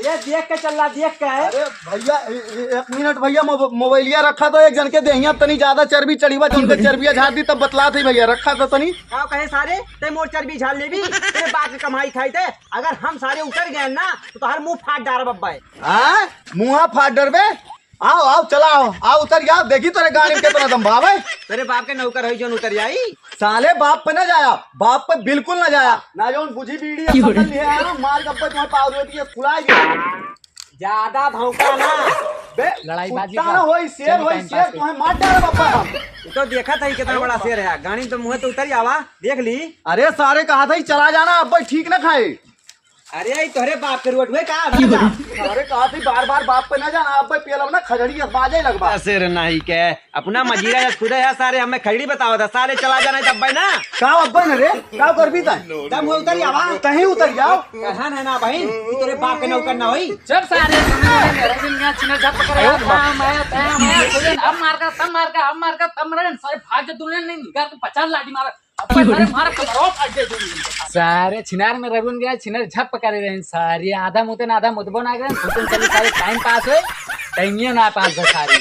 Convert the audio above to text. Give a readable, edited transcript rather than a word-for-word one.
ये देख के चल रहा, देख के है। अरे भैया एक मिनट भैया, मोबाइलिया रखा तो एक जन के देहिया तनी ज्यादा चर्बी चढ़ी बा, उनके चर्बिया झाड़ दी तब बतला थी भैया, रखा तो तनी क्या कहे सारे ते मोर चर्बी झाड़ ले भी तेरे बाप की कमाई खाई थे। अगर हम सारे उतर गए ना तो हर मुंह फाट डाल बब्बा है। हाँ मुँहा फाट डरबे। आओ आओ चला आओ उतर जाओ, देखी तेरे गाड़ी में कितना दम भाव है। तेरे बाप के नौकर है जो उतर जाई। साले बाप पे न जाया, बाप पे बिल्कुल न जाया ना, जो बुझी बीड़ी मार गप्पे तुम्हारे पाव रोटी फुला ज्यादा भौंका ना बे, लड़ाईबाजी कुत्ता ना होई शेर तुम्हें मार डाले बापा हम। तो देखा था कितना बड़ा शेर है, गाड़ी तो मुँह तो उतर जावा, देख ली। अरे सारे कहा था चला जाना, अब ठीक न खाए। अरे आई तोहरे बाप के रोट हुए का अरे कहा थी बार बार बाप पे न जाना, अब पियला ना खजड़ी बाजे लगवा शेर नहीं के अपना मजीरा या खुदा है सारे हमें खजड़ी बताओ था, सारे चला जाना तब भाई ना का अब्बा न रे का कर भी तब मुँह उतर जावा, कहीं उतर जाओ। कहा है ना बहन तेरे बाप के नौकर ना होई। जब सारे अब मार का तब मार का, अब मार का तब मार, सारे भाग दूल्हे नहीं निकाल को 50 लाठी मारा सारे छिनार में रगुन गया, छिनार झप करे रहे सारे, आधा मुते ना आधा मुतबो ना गए, सारे टाइम पास हुए, टाइम ना पास सारी।